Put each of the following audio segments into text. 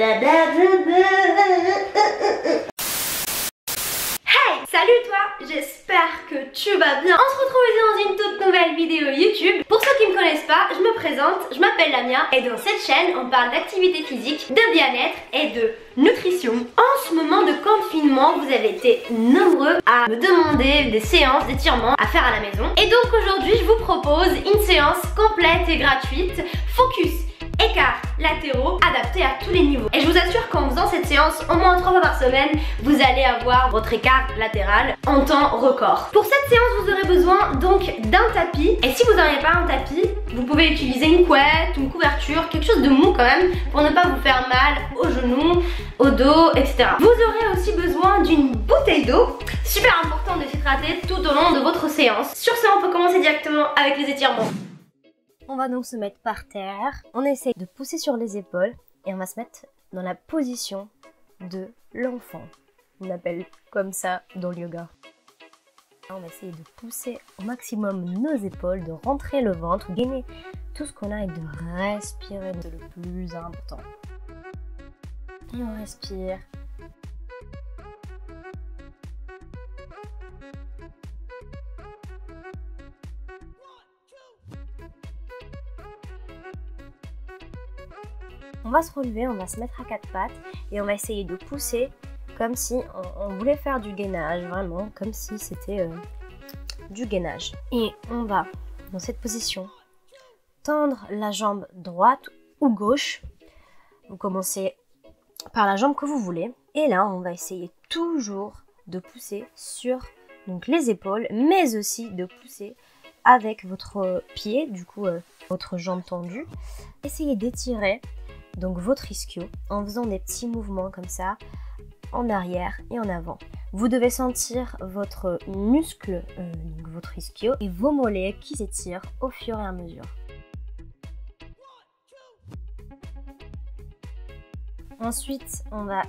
Hey, salut toi, j'espère que tu vas bien. On se retrouve ici dans une toute nouvelle vidéo YouTube. Pour ceux qui ne me connaissent pas, je me présente, je m'appelle Lamia et dans cette chaîne on parle d'activité physique, de bien-être et de nutrition. En ce moment de confinement, vous avez été nombreux à me demander des séances d'étirement à faire à la maison. Et donc aujourd'hui je vous propose une séance complète et gratuite, focus écarts latéraux adaptés à tous les niveaux. Et je vous assure qu'en faisant cette séance au moins 3 fois par semaine, vous allez avoir votre écart latéral en temps record. Pour cette séance, vous aurez besoin donc d'un tapis. Et si vous n'avez pas un tapis, vous pouvez utiliser une couette, une couverture, quelque chose de mou quand même pour ne pas vous faire mal aux genoux, au dos, etc. Vous aurez aussi besoin d'une bouteille d'eau. Super important de s'hydrater tout au long de votre séance. Sur ce, on peut commencer directement avec les étirements. On va donc se mettre par terre, on essaie de pousser sur les épaules et on va se mettre dans la position de l'enfant. On appelle comme ça dans le yoga. On va essayer de pousser au maximum nos épaules, de rentrer le ventre, gainer tout ce qu'on a et de respirer, c'est le plus important. Et on respire. On va se relever, on va se mettre à quatre pattes et on va essayer de pousser comme si on voulait faire du gainage, vraiment comme si c'était du gainage. Et on va, dans cette position, tendre la jambe droite ou gauche. Vous commencez par la jambe que vous voulez. Et là, on va essayer toujours de pousser sur donc, les épaules, mais aussi de pousser avec votre pied, du coup votre jambe tendue. Essayez d'étirer donc votre ischio en faisant des petits mouvements comme ça en arrière et en avant. Vous devez sentir votre muscle, donc votre ischio et vos mollets qui s'étirent au fur et à mesure. Ensuite, on va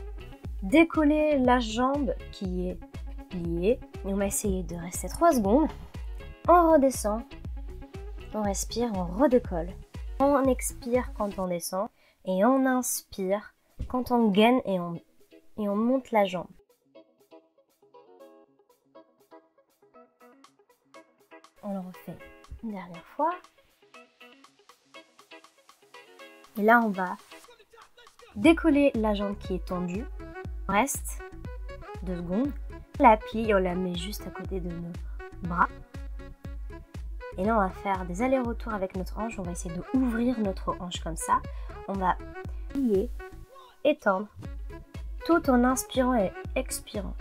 décoller la jambe qui est pliée et on va essayer de rester 3 secondes. On redescend, on respire, on redécolle. On expire quand on descend. Et on inspire quand on gaine et on monte la jambe. On le refait une dernière fois. Et là, on va décoller la jambe qui est tendue. On reste 2 secondes. On la plie, on la met juste à côté de nos bras. Et là, on va faire des allers-retours avec notre hanche. On va essayer de ouvrir notre hanche comme ça. On va plier, étendre, tout en inspirant et expirant.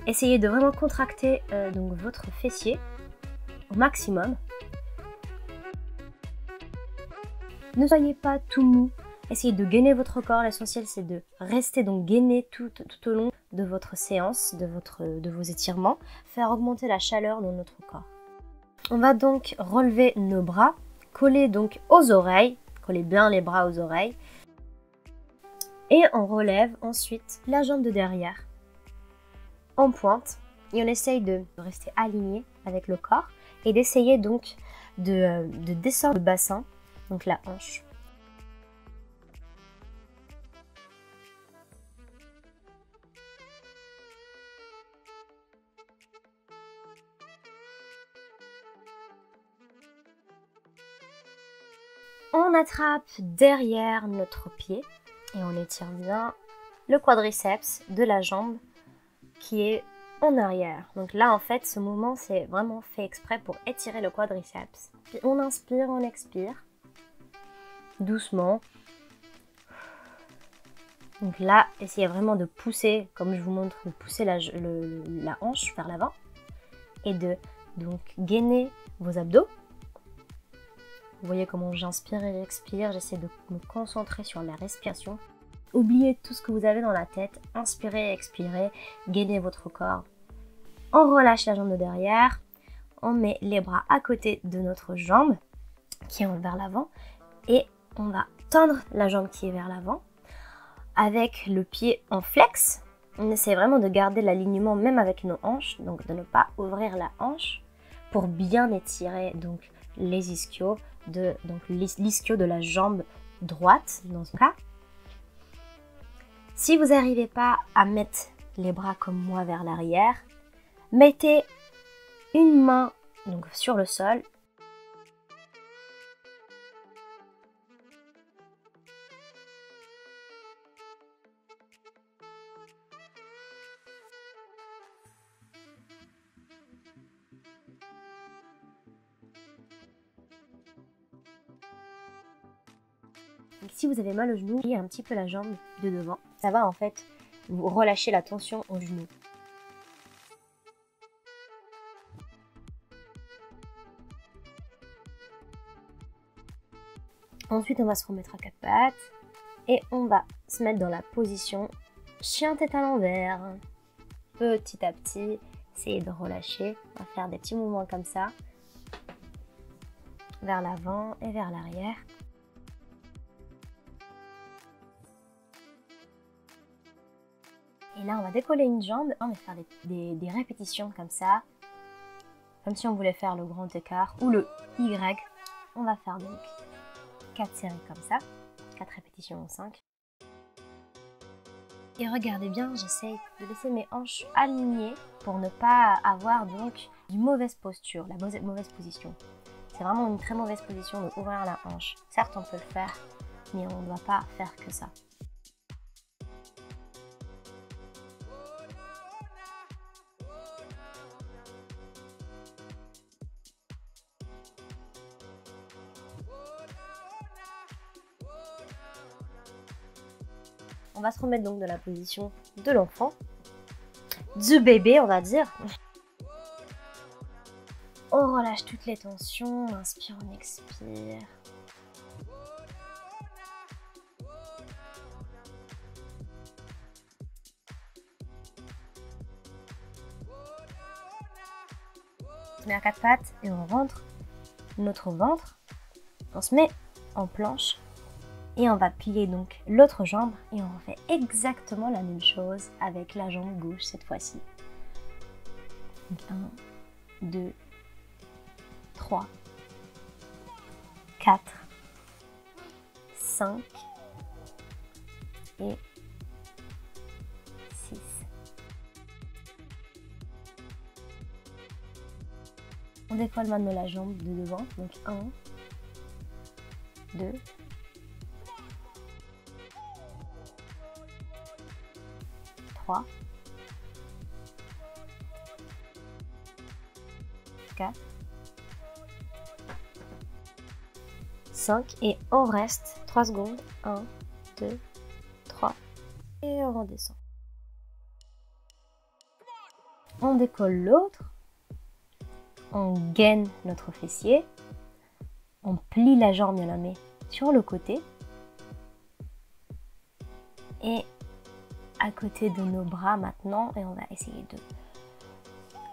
Essayez de vraiment contracter donc votre fessier au maximum. Ne soyez pas tout mou. Essayez de gainer votre corps. L'essentiel, c'est de rester donc gainé tout au long de votre séance, de vos étirements. Faire augmenter la chaleur dans notre corps. On va donc relever nos bras, coller donc aux oreilles. Collez bien les bras aux oreilles. Et on relève ensuite la jambe de derrière en pointe. Et on essaye de rester aligné avec le corps. Et d'essayer donc de descendre le bassin, donc la hanche. On attrape derrière notre pied et on étire bien le quadriceps de la jambe qui est en arrière. Donc là, en fait, ce mouvement, c'est vraiment fait exprès pour étirer le quadriceps. Puis on inspire, on expire, doucement. Donc là, essayez vraiment de pousser, comme je vous montre, de pousser la hanche vers l'avant et de donc gainer vos abdos. Vous voyez comment j'inspire et j'expire, j'essaie de me concentrer sur la respiration. Oubliez tout ce que vous avez dans la tête, inspirez et expirez, gainez votre corps. On relâche la jambe de derrière, on met les bras à côté de notre jambe qui est vers l'avant et on va tendre la jambe qui est vers l'avant avec le pied en flex. On essaie vraiment de garder l'alignement même avec nos hanches, donc de ne pas ouvrir la hanche pour bien étirer donc les ischios, l'ischio de la jambe droite dans ce cas. Si vous n'arrivez pas à mettre les bras comme moi vers l'arrière, mettez une main donc sur le sol. Donc, si vous avez mal au genou, pliez un petit peu la jambe de devant. Ça va en fait vous relâcher la tension au genou. Ensuite, on va se remettre à quatre pattes et on va se mettre dans la position chien tête à l'envers. Petit à petit, essayez de relâcher. On va faire des petits mouvements comme ça, vers l'avant et vers l'arrière. Et là, on va décoller une jambe. On va faire des répétitions comme ça, comme si on voulait faire le grand écart ou le Y. On va faire donc 4 séries comme ça, 4 répétitions en 5. Et regardez bien, j'essaye de laisser mes hanches alignées pour ne pas avoir donc une mauvaise posture, la mauvaise position. C'est vraiment une très mauvaise position de ouvrir la hanche. Certes, on peut le faire, mais on ne doit pas faire que ça. On va se remettre donc dans la position de l'enfant, du bébé on va dire. On relâche toutes les tensions, on inspire, on expire. On se met à quatre pattes et on rentre notre ventre. On se met en planche. Et on va plier donc l'autre jambe et on fait exactement la même chose avec la jambe gauche cette fois-ci. 1, 2, 3, 4, 5 et 6. On décolle maintenant la jambe de devant, donc 1, 2, 3, 4, 5 et on reste 3 secondes. 1, 2, 3 et on redescend. On décolle l'autre, on gaine notre fessier, on plie la jambe et on la met sur le côté et à côté de nos bras maintenant et on va essayer de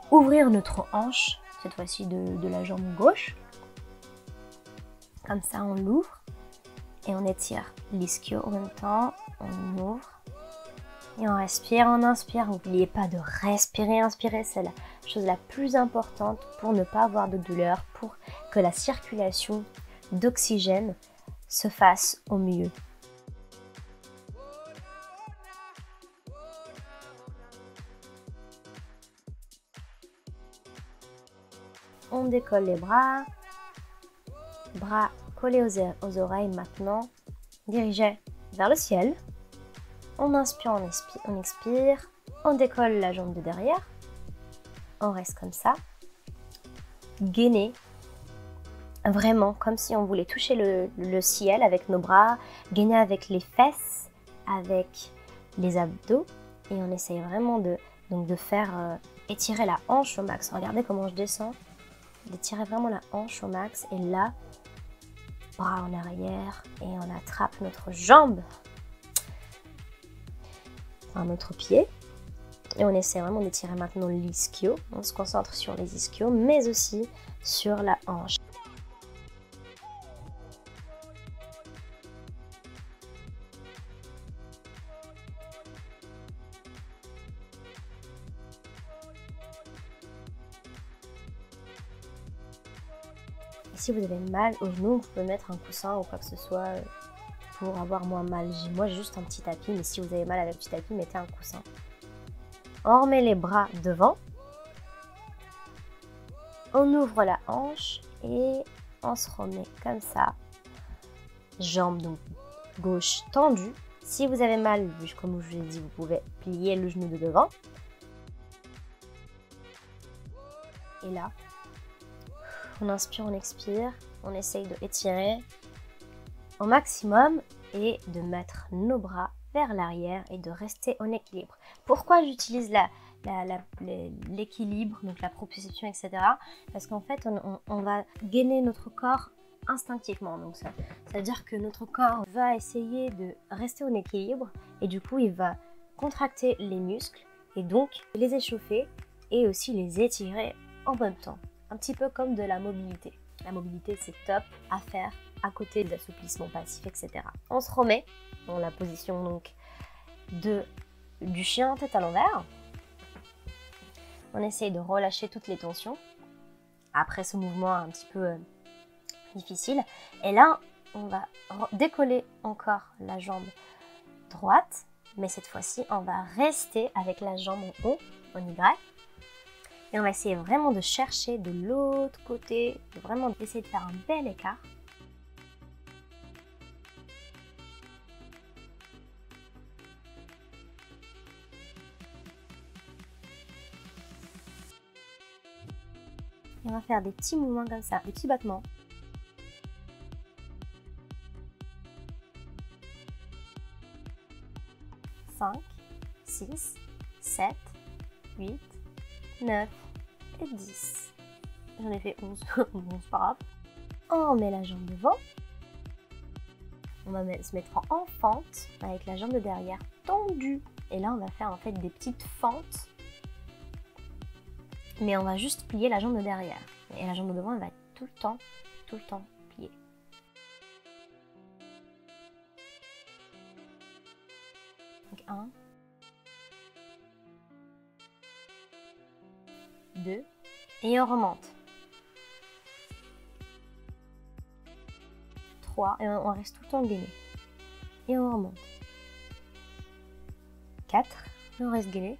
ouvrir notre hanche, cette fois-ci de la jambe gauche. Comme ça on l'ouvre et on étire l'ischio en même temps, on ouvre et on respire, on inspire. N'oubliez pas de respirer, inspirer, c'est la chose la plus importante pour ne pas avoir de douleur, pour que la circulation d'oxygène se fasse au mieux. On décolle les bras collés aux oreilles maintenant, dirigés vers le ciel. On inspire, on expire, on décolle la jambe de derrière, on reste comme ça, gainé, vraiment comme si on voulait toucher le ciel avec nos bras, gainer avec les fesses, avec les abdos, et on essaye vraiment de faire étirer la hanche au max. Regardez comment je descends. D'étirer vraiment la hanche au max et là, bras en arrière et on attrape notre jambe, enfin notre pied et on essaie vraiment d'étirer maintenant l'ischio. On se concentre sur les ischios mais aussi sur la hanche. Si vous avez mal au genou, vous pouvez mettre un coussin ou quoi que ce soit pour avoir moins mal. Moi j'ai juste un petit tapis, mais si vous avez mal avec le petit tapis, mettez un coussin. On remet les bras devant. On ouvre la hanche et on se remet comme ça. Jambes donc gauche tendue. Si vous avez mal, comme je vous l'ai dit, vous pouvez plier le genou de devant. Et là, on inspire, on expire, on essaye de étirer au maximum et de mettre nos bras vers l'arrière et de rester en équilibre. Pourquoi j'utilise l'équilibre, donc la proprioception, etc. Parce qu'en fait, on va gainer notre corps instinctivement. Donc ça veut dire que notre corps va essayer de rester en équilibre et du coup, il va contracter les muscles et donc les échauffer et aussi les étirer en même temps. Un petit peu comme de la mobilité. La mobilité, c'est top à faire à côté de l'assouplissement passif, etc. On se remet dans la position donc du chien tête à l'envers. On essaye de relâcher toutes les tensions après ce mouvement un petit peu difficile. Et là, on va décoller encore la jambe droite, mais cette fois-ci, on va rester avec la jambe en haut, en Y. Et on va essayer vraiment de chercher de l'autre côté, de vraiment essayer de faire un bel écart. Et on va faire des petits mouvements comme ça, des petits battements. « 5, 6, 7, 8, 9 et 10. » J'en ai fait 11. Bon, c'est pas grave. On met la jambe devant. On va se mettre en fente avec la jambe de derrière tendue. Et là, on va faire en fait des petites fentes. Mais on va juste plier la jambe de derrière. Et la jambe de devant, elle va être tout le temps pliée. Donc 1, 2, et on remonte. 3, et on reste tout le temps gainé. Et on remonte. 4, et on reste gainé.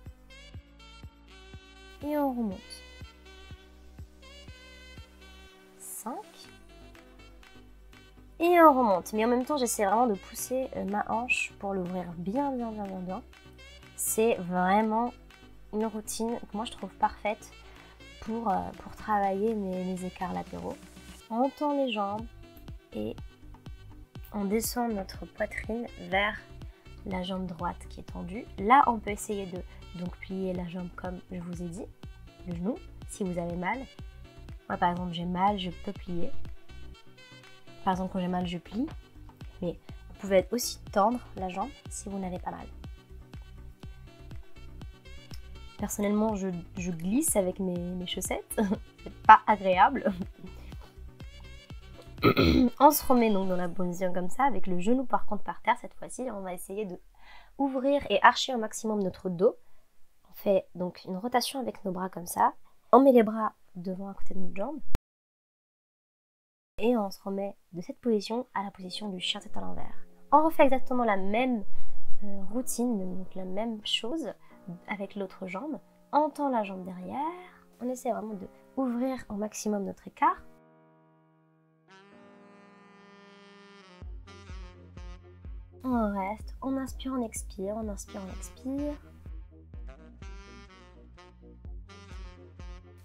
Et on remonte. 5. Et on remonte. Mais en même temps, j'essaie vraiment de pousser ma hanche pour l'ouvrir bien. C'est vraiment une routine que moi je trouve parfaite pour travailler mes écarts latéraux. On tend les jambes et on descend notre poitrine vers la jambe droite qui est tendue. Là, on peut essayer de donc plier la jambe comme je vous ai dit, le genou, si vous avez mal. Moi, par exemple, j'ai mal, je peux plier. Par exemple, quand j'ai mal, je plie. Mais vous pouvez aussi tendre la jambe si vous n'avez pas mal. Personnellement, je glisse avec mes chaussettes. C'est pas agréable. On se remet donc dans la position comme ça, avec le genou par contre par terre. Cette fois-ci, on va essayer de ouvrir et archer au maximum notre dos. On fait donc une rotation avec nos bras comme ça. On met les bras devant à côté de notre jambe. Et on se remet de cette position à la position du chien tête à l'envers. On refait exactement la même routine, donc la même chose avec l'autre jambe. On tend la jambe derrière. On essaie vraiment de ouvrir au maximum notre écart. On reste, on inspire, on expire, on inspire, on expire.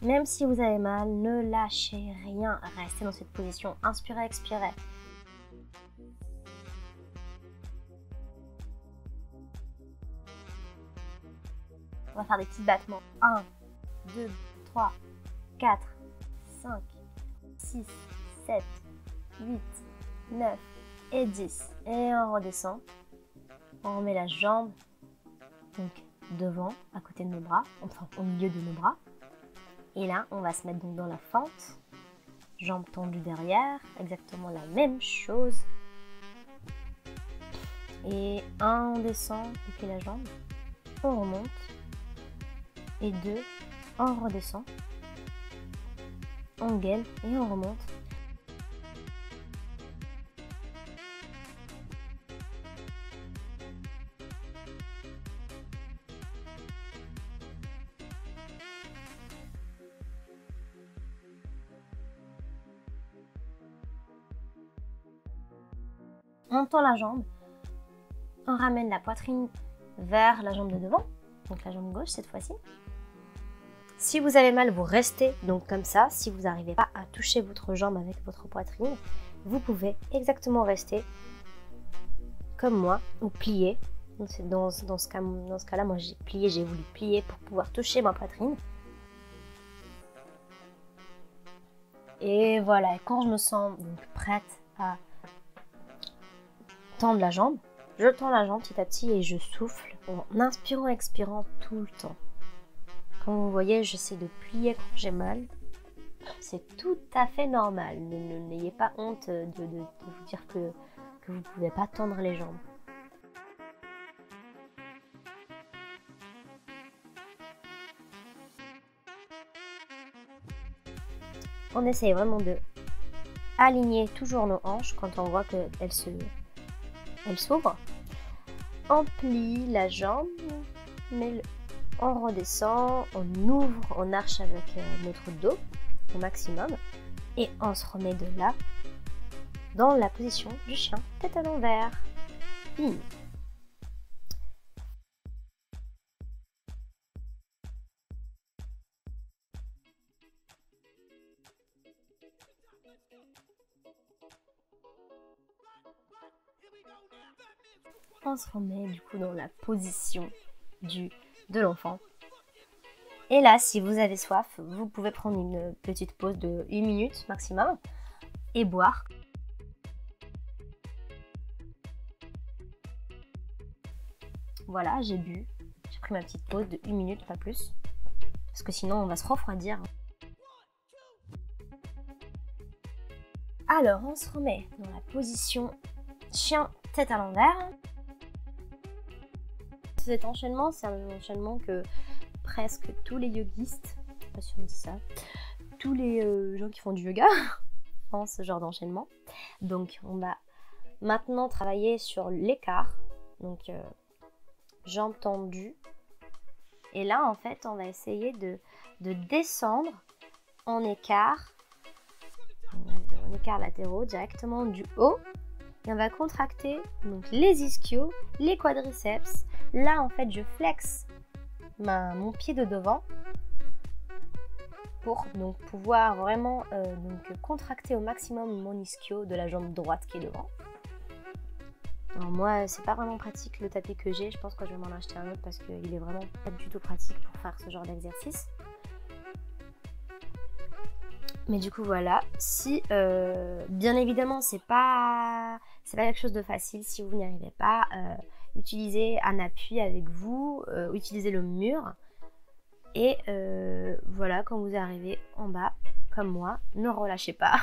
Même si vous avez mal, ne lâchez rien, restez dans cette position, inspirez, expirez. On va faire des petits battements. 1, 2, 3, 4, 5, 6, 7, 8, 9 et 10. Et on redescend. On remet la jambe donc devant, à côté de nos bras, enfin au milieu de nos bras. Et là, on va se mettre donc dans la fente. Jambes tendues derrière, exactement la même chose. Et 1, on descend, on plie la jambe. On remonte. Et 2, on redescend. On gaine et on remonte. On tend la jambe, on ramène la poitrine vers la jambe de devant, donc la jambe gauche cette fois-ci. Si vous avez mal, vous restez donc comme ça. Si vous n'arrivez pas à toucher votre jambe avec votre poitrine, vous pouvez exactement rester comme moi ou plier. Dans ce cas-là, moi j'ai plié, j'ai voulu plier pour pouvoir toucher ma poitrine. Et voilà, quand je me sens donc prête à tendre la jambe, je tends la jambe petit à petit et je souffle en inspirant et expirant tout le temps. Comme vous voyez, j'essaie de plier quand j'ai mal. C'est tout à fait normal. N'ayez pas honte de vous dire que vous ne pouvez pas tendre les jambes. On essaye vraiment de aligner toujours nos hanches quand on voit qu'elles s'ouvrent. On plie la jambe, mais on redescend, on ouvre, on arche avec notre dos au maximum et on se remet de là dans la position du chien, tête à l'envers. On se remet du coup dans la position de l'enfant. Et là, si vous avez soif, vous pouvez prendre une petite pause de 1 minute maximum et boire. Voilà, j'ai bu. J'ai pris ma petite pause de 1 minute, pas plus. Parce que sinon, on va se refroidir. Alors, on se remet dans la position chien tête à l'envers. Cet enchaînement, c'est un enchaînement que presque tous les yogistes, je sais pas si on dit ça, tous les gens qui font du yoga font ce genre d'enchaînement. Donc on va maintenant travailler sur l'écart, donc jambes tendues. Et là en fait on va essayer de descendre en écart latéraux directement du haut. Et on va contracter donc les ischios, les quadriceps. Là en fait je flexe mon pied de devant pour donc pouvoir vraiment contracter au maximum mon ischio de la jambe droite qui est devant. Alors moi c'est pas vraiment pratique le tapis que j'ai, je pense que je vais m'en acheter un autre parce qu'il est vraiment pas du tout pratique pour faire ce genre d'exercice. Mais du coup voilà, si bien évidemment c'est pas quelque chose de facile, si vous n'y arrivez pas, utilisez un appui avec vous, utilisez le mur et voilà, quand vous arrivez en bas comme moi, ne relâchez pas.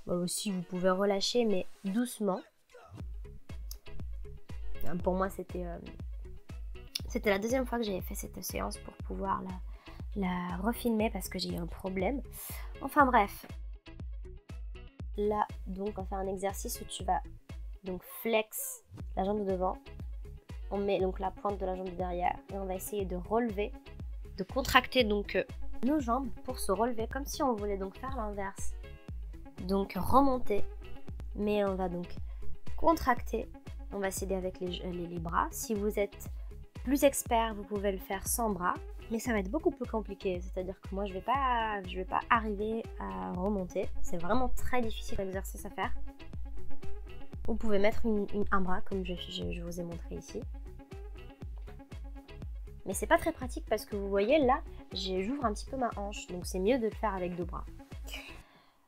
Bon, aussi vous pouvez relâcher mais doucement. Pour moi c'était la deuxième fois que j'avais fait cette séance pour pouvoir la refilmer parce que j'ai eu un problème. Enfin bref. Là donc on va faire un exercice où tu vas donc flex la jambe de devant. On met donc la pointe de la jambe de derrière et on va essayer de relever, de contracter donc nos jambes pour se relever comme si on voulait donc faire l'inverse. Donc remonter, mais on va donc contracter. On va s'aider avec les bras. Si vous êtes plus expert, vous pouvez le faire sans bras, mais ça va être beaucoup plus compliqué. C'est-à-dire que moi, je vais pas arriver à remonter. C'est vraiment très difficile l'exercice à faire. Vous pouvez mettre un bras comme je vous ai montré ici. Mais c'est pas très pratique parce que vous voyez là, j'ouvre un petit peu ma hanche. Donc c'est mieux de le faire avec 2 bras.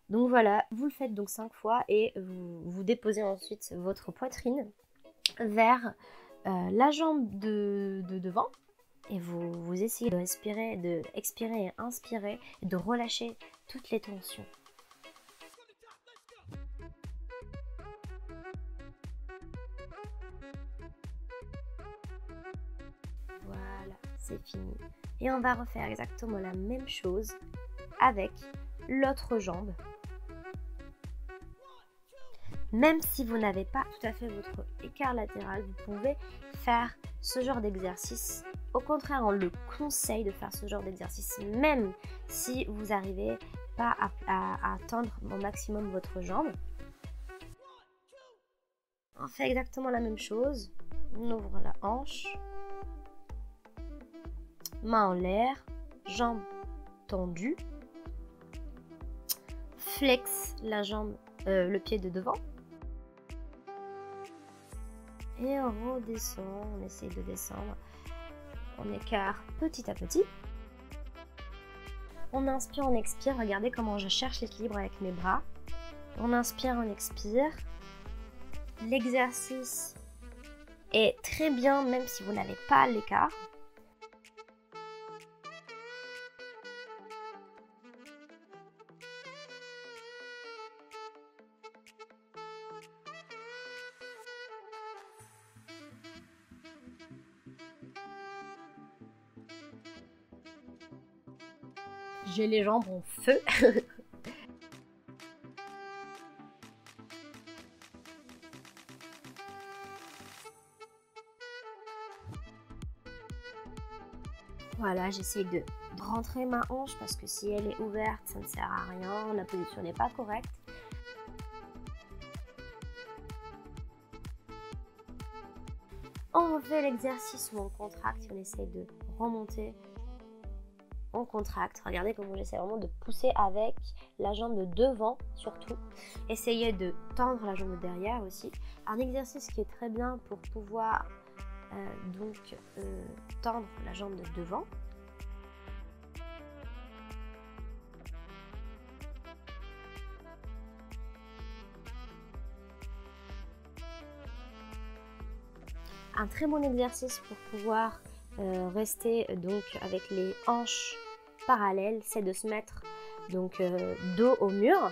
Donc voilà, vous le faites donc 5 fois et vous déposez ensuite votre poitrine vers la jambe de devant et vous essayez de respirer, de expirer et inspirer et de relâcher toutes les tensions. Voilà, c'est fini. Et on va refaire exactement la même chose avec l'autre jambe. Même si vous n'avez pas tout à fait votre écart latéral, vous pouvez faire ce genre d'exercice. Au contraire, on le conseille de faire ce genre d'exercice, même si vous n'arrivez pas à tendre au maximum votre jambe. on fait exactement la même chose. On ouvre la hanche, main en l'air, jambes tendues, flex la jambe, le pied de devant. Et on redescend, on essaye de descendre. On écarte petit à petit. On inspire, on expire. Regardez comment je cherche l'équilibre avec mes bras. On inspire, on expire. L'exercice est très bien même si vous n'avez pas l'écart. J'ai les jambes en feu. Voilà, j'essaie de rentrer ma hanche parce que si elle est ouverte, ça ne sert à rien. La position n'est pas correcte. On refait l'exercice où on contracte, on essaie de remonter. On contracte. Regardez comment j'essaie vraiment de pousser avec la jambe de devant surtout. Essayez de tendre la jambe de derrière aussi. Un exercice qui est très bien pour pouvoir tendre la jambe de devant. Un très bon exercice pour pouvoir rester donc avec les hanches parallèles, c'est de se mettre donc dos au mur,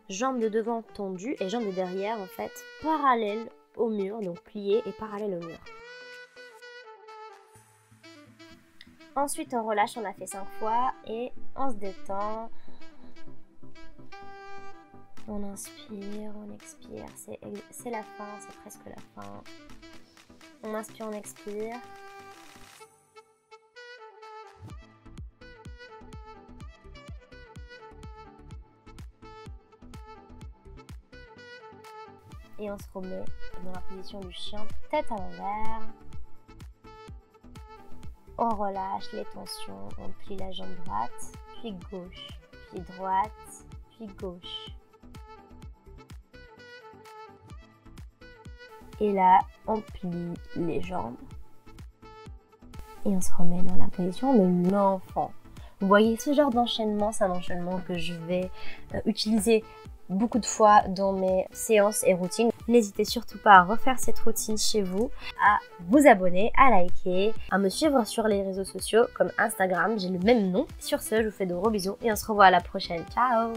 jambes de devant tendues et jambes de derrière en fait parallèles au mur, donc pliées et parallèles au mur. Ensuite on relâche, on a fait 5 fois et on se détend. On inspire, on expire, c'est la fin, c'est presque la fin. On inspire, on expire. Et on se remet dans la position du chien, tête à l'envers. On relâche les tensions, on plie la jambe droite, puis gauche, puis droite, puis gauche. Et là, on plie les jambes. Et on se remet dans la position de l'enfant. Vous voyez, ce genre d'enchaînement, c'est un enchaînement que je vais utiliser beaucoup de fois dans mes séances et routines. N'hésitez surtout pas à refaire cette routine chez vous, à vous abonner, à liker, à me suivre sur les réseaux sociaux comme Instagram, j'ai le même nom. Sur ce, je vous fais de gros bisous et on se revoit à la prochaine. Ciao!